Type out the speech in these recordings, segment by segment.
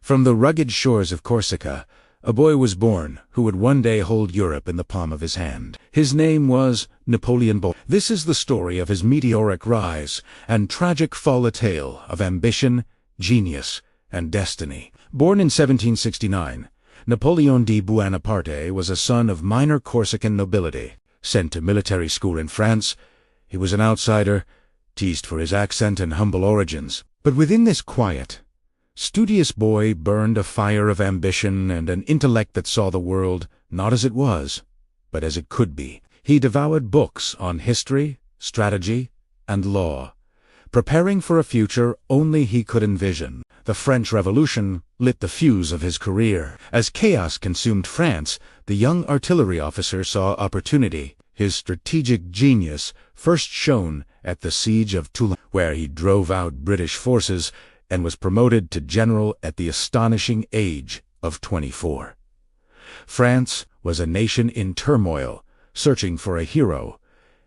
From the rugged shores of Corsica, a boy was born who would one day hold Europe in the palm of his hand. His name was Napoleon Bonaparte. This is the story of his meteoric rise and tragic fall, a tale of ambition, genius, and destiny. Born in 1769, Napoleon Bonaparte was a son of minor Corsican nobility. Sent to military school in France, he was an outsider, teased for his accent and humble origins. But within this quiet, studious boy burned a fire of ambition and an intellect that saw the world not as it was, but as it could be. He devoured books on history, strategy, and law, preparing for a future only he could envision. The French Revolution lit the fuse of his career. As chaos consumed France, the young artillery officer saw opportunity. His strategic genius first shone at the siege of Toulon, where he drove out British forces and was promoted to general at the astonishing age of 24. France was a nation in turmoil, searching for a hero,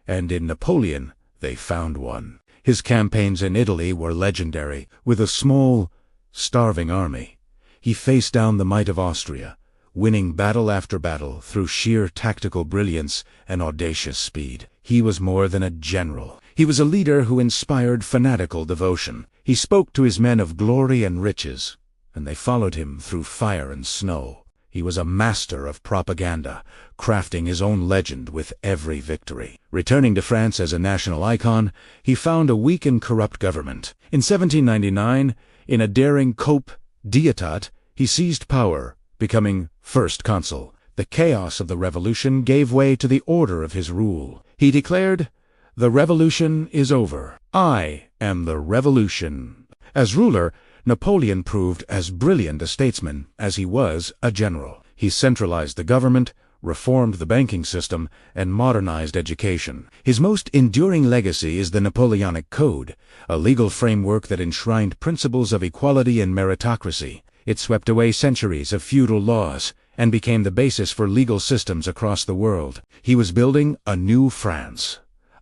and in Napoleon they found one. His campaigns in Italy were legendary. With a small, starving army, he faced down the might of Austria, winning battle after battle through sheer tactical brilliance and audacious speed. He was more than a general. He was a leader who inspired fanatical devotion. He spoke to his men of glory and riches, and they followed him through fire and snow. He was a master of propaganda, crafting his own legend with every victory. Returning to France as a national icon, he found a weak and corrupt government. In 1799, in a daring coup d'état, he seized power, becoming first consul. The chaos of the revolution gave way to the order of his rule. He declared, "The revolution is over. I am the revolution." As ruler, Napoleon proved as brilliant a statesman as he was a general. He centralized the government, reformed the banking system, and modernized education. His most enduring legacy is the Napoleonic Code, a legal framework that enshrined principles of equality and meritocracy. It swept away centuries of feudal laws and became the basis for legal systems across the world. He was building a new France,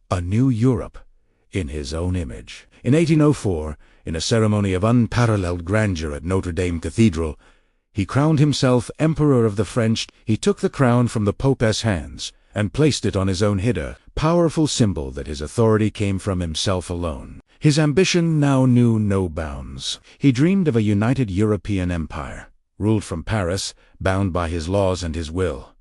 a new Europe, in his own image. In 1804, in a ceremony of unparalleled grandeur at Notre Dame Cathedral, he crowned himself Emperor of the French. He took the crown from the Pope's hands and placed it on his own head, a powerful symbol that his authority came from himself alone. His ambition now knew no bounds. He dreamed of a united European empire, ruled from Paris, bound by his laws and his will.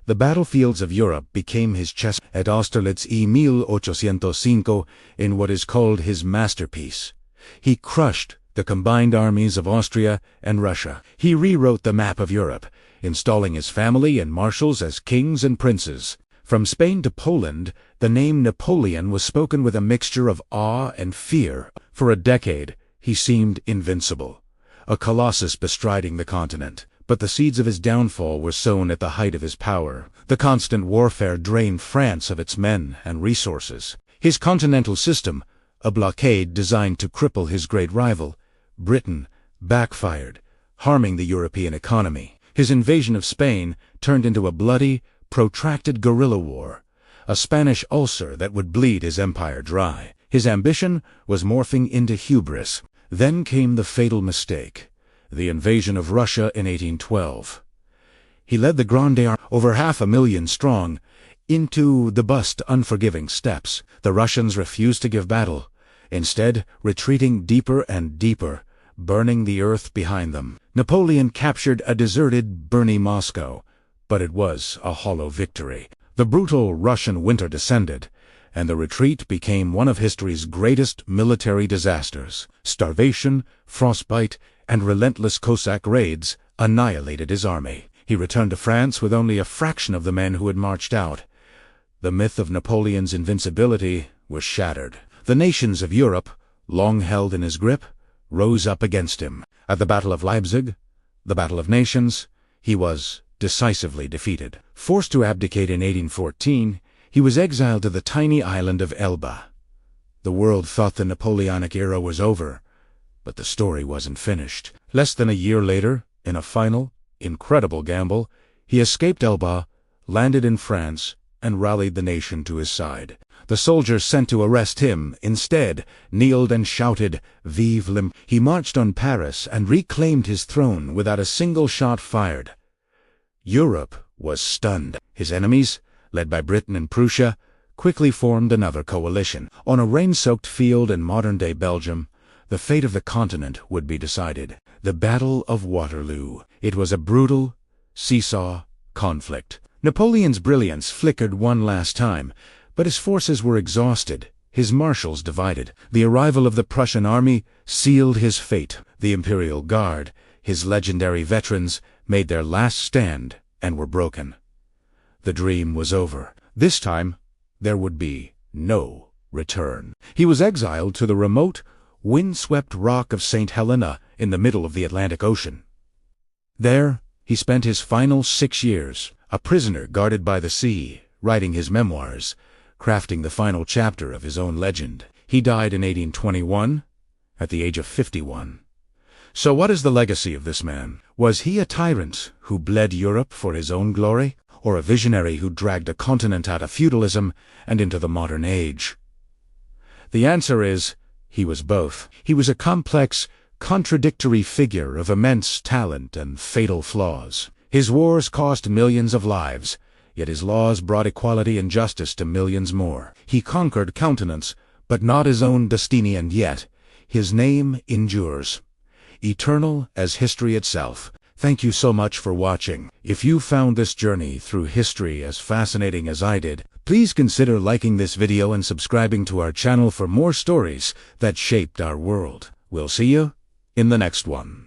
The battlefields of Europe became his chess. At Austerlitz in 1805, in what is called his masterpiece, he crushed the combined armies of Austria and Russia. He rewrote the map of Europe, installing his family and marshals as kings and princes. From Spain to Poland, the name Napoleon was spoken with a mixture of awe and fear. For a decade, he seemed invincible, a colossus bestriding the continent. But the seeds of his downfall were sown at the height of his power. The constant warfare drained France of its men and resources. His continental system, a blockade designed to cripple his great rival, Britain, backfired, harming the European economy. His invasion of Spain turned into a bloody, protracted guerrilla war, a Spanish ulcer that would bleed his empire dry. His ambition was morphing into hubris. Then came the fatal mistake, the invasion of Russia in 1812. He led the Grande Army, over 500,000 strong, into the unforgiving steppes. The Russians refused to give battle, instead retreating deeper and deeper, burning the earth behind them. Napoleon captured a deserted, burning Moscow, but it was a hollow victory. The brutal Russian winter descended, and the retreat became one of history's greatest military disasters. Starvation, frostbite, and relentless Cossack raids annihilated his army. He returned to France with only a fraction of the men who had marched out. The myth of Napoleon's invincibility was shattered. The nations of Europe, long held in his grip, rose up against him. At the Battle of Leipzig, the Battle of Nations, he was decisively defeated. Forced to abdicate in 1814, he was exiled to the tiny island of Elba. The world thought the Napoleonic era was over, but the story wasn't finished. Less than a year later, in a final, incredible gamble, he escaped Elba, landed in France, and rallied the nation to his side. The soldiers sent to arrest him, instead, kneeled and shouted, "Vive l'Empereur!" He marched on Paris and reclaimed his throne without a single shot fired. Europe was stunned. His enemies, led by Britain and Prussia, quickly formed another coalition. On a rain-soaked field in modern-day Belgium, the fate of the continent would be decided. The Battle of Waterloo. It was a brutal, seesaw conflict. Napoleon's brilliance flickered one last time, but his forces were exhausted, his marshals divided. The arrival of the Prussian army sealed his fate. The Imperial Guard, his legendary veterans, made their last stand and were broken. The dream was over. This time, there would be no return. He was exiled to the remote, wind-swept rock of St. Helena in the middle of the Atlantic Ocean. There, he spent his final 6 years, a prisoner guarded by the sea, writing his memoirs, crafting the final chapter of his own legend. He died in 1821, at the age of 51. So what is the legacy of this man? Was he a tyrant who bled Europe for his own glory, or a visionary who dragged a continent out of feudalism and into the modern age? The answer is, he was both. He was a complex, contradictory figure of immense talent and fatal flaws. His wars cost millions of lives, yet his laws brought equality and justice to millions more. He conquered continents, but not his own destiny, and yet his name endures, eternal as history itself. Thank you so much for watching. If you found this journey through history as fascinating as I did, please consider liking this video and subscribing to our channel for more stories that shaped our world. We'll see you in the next one.